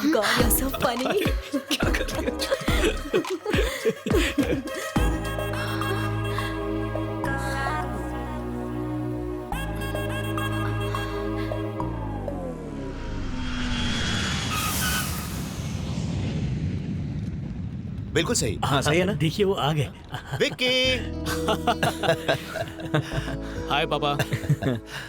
Oh God, you're so funny. क्या कर रही है? बिल्कुल सही। हाँ सही है ना। देखिए वो आ गए। विक्की। हाय पापा।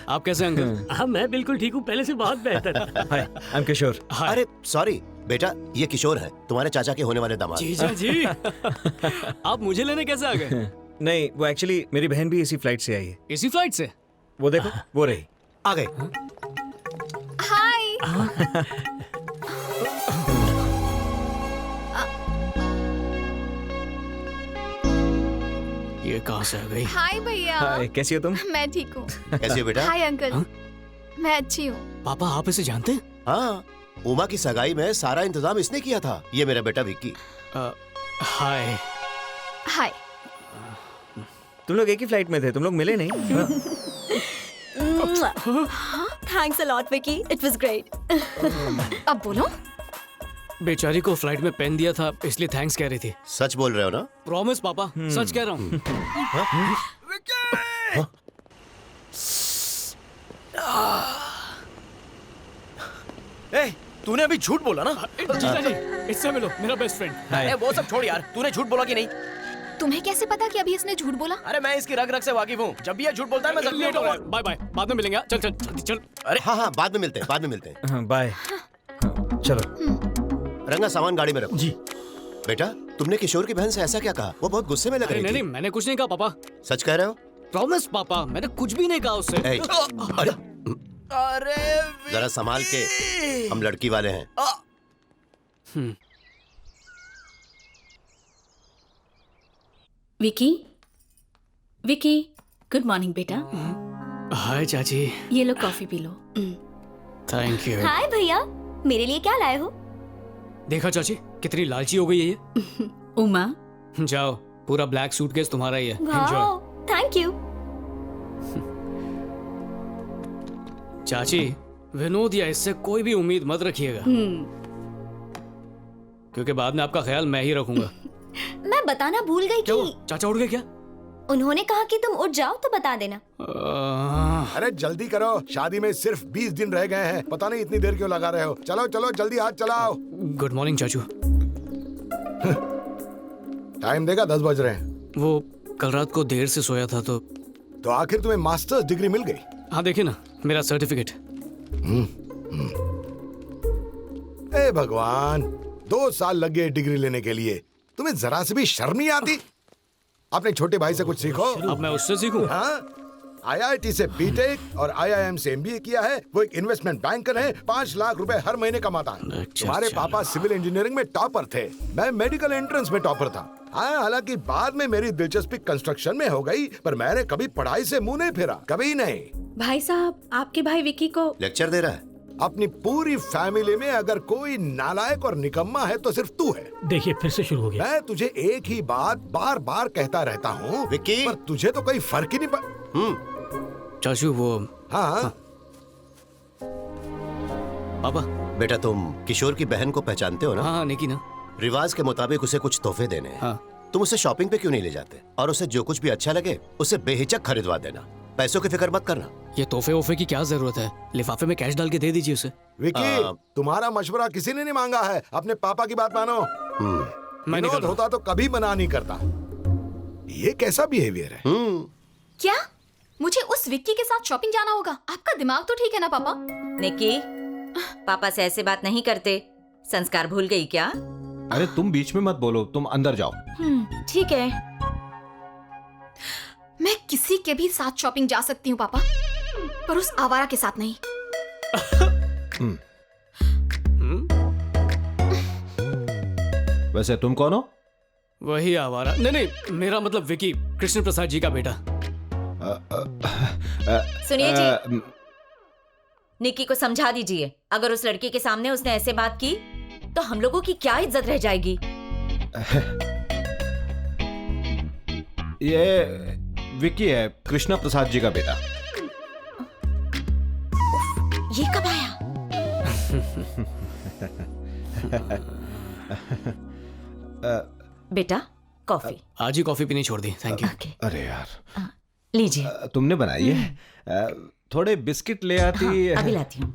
आप कैसे हैं अंकल? हाँ मैं बिल्कुल ठीक हूँ, पहले से बहुत बेहतर। हाय, आई एम किशोर। अरे सॉरी बेटा, ये किशोर है, तुम्हारे चाचा के होने वाले दामाद। जीजा जी। आप मुझे लेने कैसे आ गए? नहीं, वो एक्चुअली मेरी बहन भी इसी फ्लाइट से आई है। इसी फ्लाइट से? वो देखो, वो रही। आ गए। हाय। ये कहाँ से आ गई? हाय भैया। हाय, कैसी हो तुम? मैं ठीक हूँ। कैसी हो बेटा? Hi uncle. मैं अच्छी हूँ। पापा आप इसे जानते हैं? हाँ, उमा की सगाई में सारा इंतजाम इसने किया था। ये मेरा बेटा विक्की। हाय। हाय। तुम लोग एक ही फ्लाइट में थे, तुम लोग मिले नहीं? Thanks a lot, Vicky. It was great. अब बोलो। बेचारी को फ्लाइट में पेन दिया था इसलिए थैंक्स कह रही थी। सच बोल रहे हो ना? प्रॉमिस पापा, सच कह रहा हूँ। तूने अभी झूठ बोला ना? जीजा जी, इससे मिलो, मेरा बेस्ट फ्रेंड। अरे वो सब छोड़ यार, तूने झूठ बोला कि नहीं? तुम्हें कैसे पता कि अभी इसने झूठ बोला? अरे मैं इसकी रग रग से वाकिफ हूँ। जब भी ये झूठ बोलता है मैं जख्मी लेट होता हो हूँ। बाय बाय, बाद में मिलेंगे। चल चल जल्दी चल। अरे हाँ, बाद में मिलते हैं, बाद में मिलते हैं। बाय। चलो। रंगा सामान गाड़ी में रखो। जी। बेटा, तुमने किशोर की बहन से ऐसा क्या कहा? वो बहुत गुस्से में लग अरे रही नहीं थी। नहीं, मैंने कुछ नहीं कहा पापा। सच कह रहे हो? प्रॉमिस पापा, मैंने कुछ भी नहीं कहा उससे। ए, अरे अरे जरा संभाल के, हम लड़की वाले हैं। विकी, विकी, गुड मॉर्निंग बेटा। हाय चाची। ये लो कॉफी पी लो। Thank you. हाय भैया, मेरे लिए क्या लाए हो? देखा चाची, कितनी लालची हो गई है ये। उमा, जाओ, पूरा ब्लैक सूटकेस तुम्हारा ही है। एंजॉय। Wow, thank you. चाची, विनोद या इससे कोई भी उम्मीद मत रखिएगा, क्योंकि बाद में आपका ख्याल मैं ही रखूंगा। मैं बताना भूल गई क्या कि हुआ? चाचा उठ गए क्या? उन्होंने कहा कि तुम उठ जाओ तो बता देना। अरे जल्दी करो, शादी में सिर्फ 20 दिन रह गए हैं। पता नहीं इतनी देर क्यों लगा रहे हो। चलो चलो जल्दी हाथ चलाओ। गुड मॉर्निंग चाचू। टाइम देखा 10 बज रहे हैं। वो कल रात को देर से सोया था तो आखिर तुम्हें मास्टर्स डिग्री मिल गई? हाँ देखिए ना, मेरा सर्टिफिकेट। ए भगवान, 2 साल लग गए डिग्री लेने के लिए। तुम्हें जरा से भी शर्म नहीं आती? अपने छोटे भाई से कुछ सीखो। अब मैं उससे सीखूं? हाँ, IIT से बीटेक और IIM से MBA किया है। वो एक इन्वेस्टमेंट बैंकर है, 5 लाख रुपए हर महीने कमाता है। अच्छा, तुम्हारे अच्छा। पापा सिविल इंजीनियरिंग में टॉपर थे, मैं मेडिकल एंट्रेंस में टॉपर था। हाँ, हालांकि बाद में मेरी दिलचस्पी कंस्ट्रक्शन में हो गई, पर मैंने कभी पढ़ाई से मुंह नहीं फेरा, कभी नहीं। भाई साहब, आपके भाई विकी को लेक्चर दे रहा है। अपनी पूरी फैमिली में अगर कोई नालायक और निकम्मा है तो सिर्फ तू है। देखिए फिर से शुरू हो गया। मैं तुझे एक ही बात बार बार कहता रहता हूँ विक्की। पर तुझे तो कोई फर्क ही नहीं पड़। चाचू वो हाँ, पापा। बेटा, तुम किशोर की बहन को पहचानते हो ना? हाँ हाँ, निकी ना। रिवाज के मुताबिक उसे कुछ तोहफे देने हैं। हाँ। तुम उसे शॉपिंग पे क्यों नहीं ले जाते? और उसे जो कुछ भी अच्छा लगे उसे बेहिचक खरीदवा देना। पैसों की फिक्र मत करना। ये तोहफे वोफे की क्या जरूरत है? लिफाफे में कैश डाल के दे दीजिए उसे। विकी, तुम्हारा मशवरा किसी ने नहीं मांगा है। अपने पापा की बात मानो। मैं निकल विनोद रहा होता तो कभी मना नहीं करता। ये कैसा बिहेवियर है? क्या मुझे उस विक्की के साथ शॉपिंग जाना होगा? आपका दिमाग तो ठीक है ना पापा? निकी, पापा से ऐसे बात नहीं करते। संस्कार भूल गई क्या? अरे तुम बीच में मत बोलो, तुम अंदर जाओ। ठीक है, मैं किसी के भी साथ शॉपिंग जा सकती हूँ पापा, पर उस आवारा के साथ नहीं। वैसे तुम कौन हो? वही आवारा। नहीं नहीं, मेरा मतलब विकी, कृष्ण प्रसाद जी का बेटा। सुनिए जी, निकी को समझा दीजिए। अगर उस लड़की के सामने उसने ऐसे बात की तो हम लोगों की क्या इज्जत रह जाएगी? ये विक्की है, कृष्णा प्रसाद जी का बेटा। ये कब आया? बेटा कॉफी। आज ही कॉफी पीनी छोड़ दी, थैंक यू। ओके अरे यार, लीजिए। तुमने बनाई है? थोड़े बिस्किट ले आती। अभी लाती हूँ।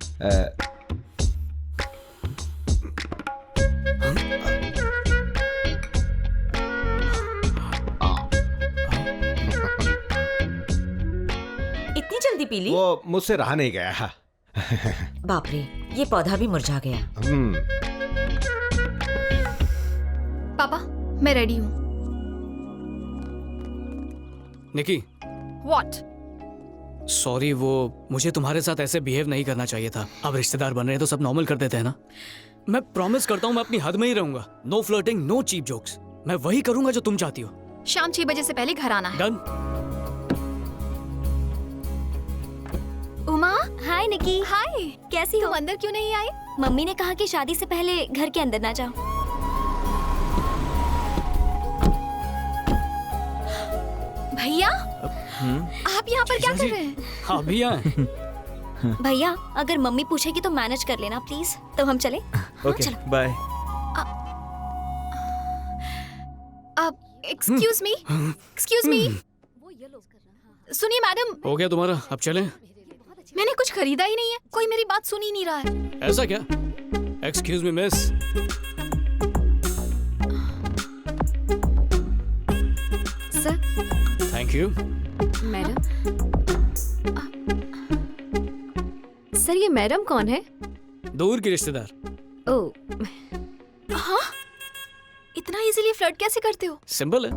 इतनी जल्दी पी ली? वो मुझसे रहा नहीं गया। बाप रे, ये पौधा भी मुरझा गया। पापा मैं रेडी हूँ। निकी, व्हाट? सॉरी, वो मुझे तुम्हारे साथ ऐसे बिहेव नहीं करना चाहिए था। अब रिश्तेदार बन रहे हैं तो सब नॉर्मल कर देते हैं ना। मैं प्रॉमिस करता हूँ मैं अपनी हद में ही रहूंगा। No flirting, no cheap jokes. मैं वही करूंगा जो तुम चाहती हो। शाम 6 बजे से पहले घर आना है। डन। उमा, हाय निकी। हाय। कैसी हो? तुम अंदर क्यों नहीं आई? मम्मी ने कहा कि शादी से पहले घर के अंदर ना जाओ। भैया, आप यहाँ पर क्या कर रहे हैं? हाँ भैया। भैया अगर मम्मी पूछेगी तो मैनेज कर लेना प्लीज। तो हम चले? Okay bye. अब एक्सक्यूज मी। सुनिए मैडम, हो गया तुम्हारा, अब चलें? मैंने कुछ खरीदा ही नहीं है। कोई मेरी बात सुन ही नहीं रहा है। ऐसा क्या? Excuse me miss. Sir. Thank you. Madam. Sir ये मैडम कौन है? दूर की रिश्तेदार। ओह। हाँ? इतना इजीली फ्लर्ट कैसे करते हो? सिंपल है,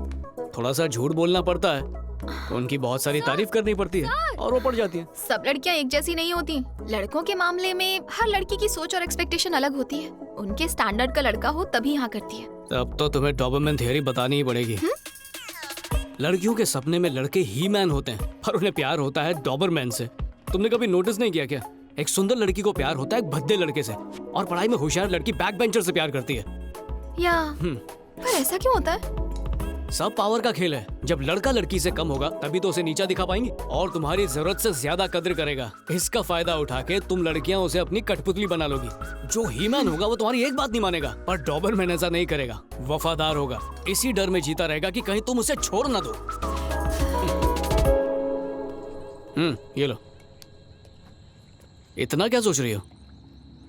थोड़ा सा झूठ बोलना पड़ता है, उनकी बहुत सारी तारीफ करनी पड़ती है और वो पड़ जाती है। सब लड़कियां एक जैसी नहीं होती। लड़कों के मामले में हर लड़की की सोच और एक्सपेक्टेशन अलग होती है। उनके स्टैंडर्ड का लड़का हो तभी हाँ करती है। तब तो तुम्हें डॉबरमैन थ्योरी बतानी ही पड़ेगी। लड़कियों के सपने में लड़के ही मैन होते हैं, पर उन्हें प्यार होता है डॉबरमैन से। तुमने कभी नोटिस नहीं किया क्या? एक सुंदर लड़की को प्यार होता है एक भद्दे लड़के से, और पढ़ाई में होशियार लड़की बैक बेंचर से प्यार करती है। या पर ऐसा क्यों होता है? सब पावर का खेल है। जब लड़का लड़की से कम होगा तभी तो उसे नीचा दिखा पाएंगी और तुम्हारी जरूरत से ज्यादा कद्र करेगा। इसका फायदा उठा के तुम लड़कियां उसे अपनी कठपुतली बना लोगी। जो हीमैन होगा वो तुम्हारी एक बात नहीं मानेगा, पर डॉबरमैन ऐसा नहीं करेगा, वफादार होगा। इसी डर में जीता रहेगा कि कहीं तुम उसे छोड़ ना दो। ये लो। इतना क्या सोच रही हो?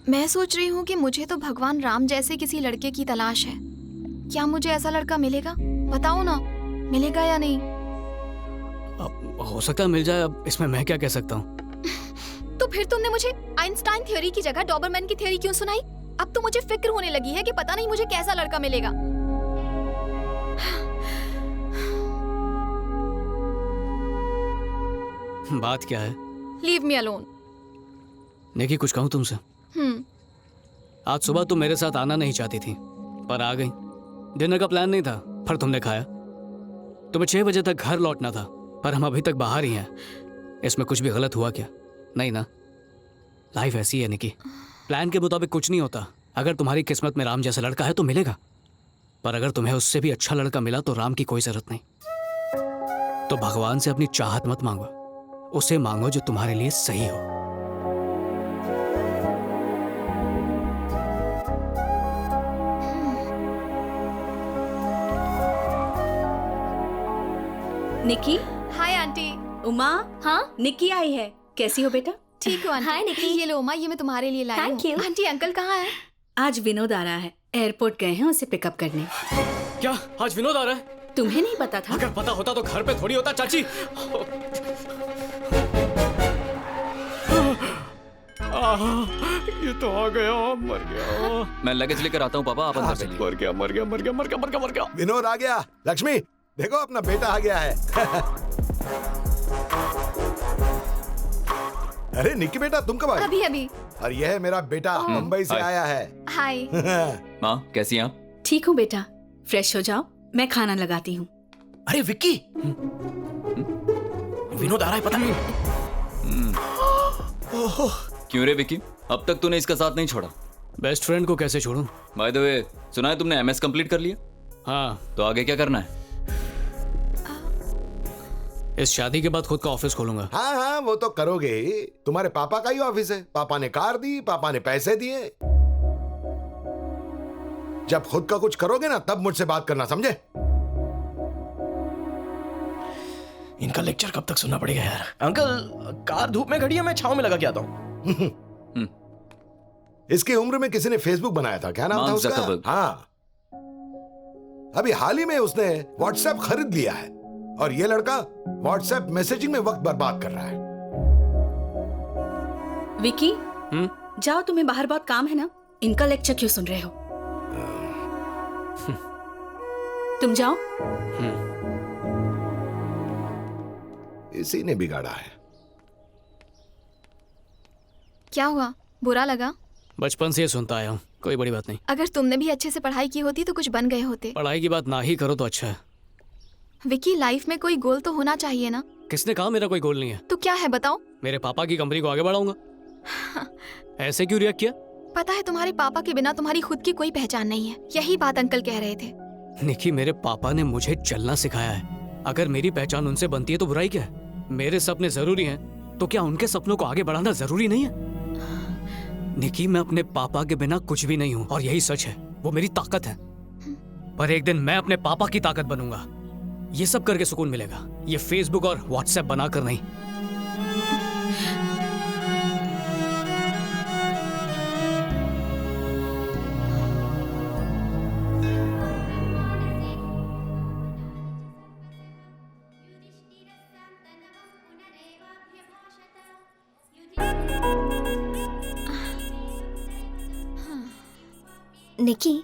मैं सोच रही हूँ कि मुझे तो भगवान राम जैसे किसी लड़के की तलाश है। क्या मुझे ऐसा लड़का मिलेगा? बताओ ना, मिलेगा या नहीं? अब हो सकता है मिल जाए, अब इसमें मैं क्या कह सकता हूँ। तो फिर तुमने मुझे आइंस्टाइन थ्योरी की जगह डॉबरमैन की थ्योरी क्यों सुनाई? अब तो मुझे फिक्र होने लगी है कि पता नहीं मुझे कैसा लड़का मिलेगा। बात क्या है? Leave me alone. निकी, कुछ कहूँ तुमसे? आज सुबह तुम मेरे साथ आना नहीं चाहती थी, पर आ गई। डिनर का प्लान नहीं था, पर तुमने खाया। तुम्हें 6 बजे तक घर लौटना था, पर हम अभी तक बाहर ही हैं। इसमें कुछ भी गलत हुआ क्या? नहीं ना? लाइफ ऐसी है निकी, प्लान के मुताबिक कुछ नहीं होता। अगर तुम्हारी किस्मत में राम जैसा लड़का है तो मिलेगा, पर अगर तुम्हें उससे भी अच्छा लड़का मिला तो राम की कोई जरूरत नहीं। तो भगवान से अपनी चाहत मत मांगो, उसे मांगो जो तुम्हारे लिए सही हो। निकी। Hi aunty. उमा। हाँ निकी आई है। कैसी हो बेटा? ठीक हो आंटी? हाय निकी। ये लो उमा, ये मैं तुम्हारे लिए लाई Thank हूँ। you। आंटी अंकल कहाँ है? आज विनोद आ रहा है, एयरपोर्ट गए हैं उसे पिकअप करने। क्या आज विनोद आ रहा है? तुम्हें नहीं पता था? अगर पता होता तो घर पे थोड़ी होता चाची। ये तो आ गया, मर गया। मैं लगेज लेकर आता हूँ पापा, आप अंदर चलिए। मर गया। विनोद आ गया। लक्ष्मी देखो, अपना बेटा आ गया है। अरे निक्की बेटा, तुम कब आए? अभी अभी। और यह है मेरा बेटा, मुंबई से हाय। आया है। हाय। माँ कैसी हैं आप? ठीक हूँ बेटा, फ्रेश हो जाओ, मैं खाना लगाती हूँ। अरे विक्की, विनोद आ रहा है पता नहीं। क्यों रे विक्की, अब तक तूने इसका साथ नहीं छोड़ा? बेस्ट फ्रेंड को कैसे छोड़ूं? बाय द वे, सुना है तुमने MS कंप्लीट कर लिया? हाँ, तो आगे क्या करना है? इस शादी के बाद खुद का ऑफिस खोलूंगा। हाँ हाँ, वो तो करोगे ही। तुम्हारे पापा का ही ऑफिस है। पापा ने कार दी, पापा ने पैसे दिए। जब खुद का कुछ करोगे ना तब मुझसे बात करना, समझे? इनका लेक्चर कब तक सुनना पड़ेगा यार। अंकल कार धूप में खड़ी है, मैं छांव में लगा के आता हूँ। इसकी उम्र में किसी ने फेसबुक बनाया था, क्या नाम था मार्क उसका? ज़करबर्ग। हाँ, अभी हाल ही में उसने व्हाट्सएप खरीद लिया है और ये लड़का व्हाट्सएप मैसेजिंग में वक्त बर्बाद कर रहा है। विकी जाओ, तुम्हें बाहर बहुत काम है ना, इनका लेक्चर क्यों सुन रहे हो? तुम जाओ। इसी ने बिगाड़ा है। क्या हुआ, बुरा लगा? बचपन से ये सुनता आया हूँ, कोई बड़ी बात नहीं। अगर तुमने भी अच्छे से पढ़ाई की होती तो कुछ बन गए होते। पढ़ाई की बात ना ही करो तो अच्छा है। विकी, लाइफ में कोई गोल तो होना चाहिए ना। किसने कहा मेरा कोई गोल नहीं है? तो क्या है बताओ? मेरे पापा की कंपनी को आगे बढ़ाऊंगा। ऐसे क्यों रिएक्ट किया? पता है तुम्हारे पापा के बिना तुम्हारी खुद की कोई पहचान नहीं है, यही बात अंकल कह रहे थे। निकी, मेरे पापा ने मुझे चलना सिखाया है। अगर मेरी पहचान उनसे बनती है तो बुराई क्या है? मेरे सपने जरूरी हैं, तो क्या उनके सपनों को आगे बढ़ाना जरूरी नहीं है? निकी, मैं अपने पापा के बिना कुछ भी नहीं हूँ और यही सच है, वो मेरी ताकत है। पर एक दिन मैं अपने पापा की ताकत बनूंगा। ये सब करके सुकून मिलेगा, ये फेसबुक और व्हाट्सएप बनाकर नहीं। निकी,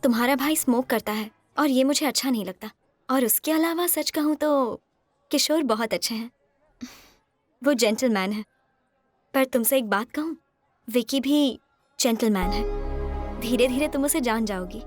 तुम्हारा भाई स्मोक करता है और ये मुझे अच्छा नहीं लगता। और उसके अलावा सच कहूँ तो किशोर बहुत अच्छे हैं, वो जेंटलमैन है। पर तुमसे एक बात कहूँ, विकी भी जेंटलमैन है। धीरे धीरे तुम उसे जान जाओगी।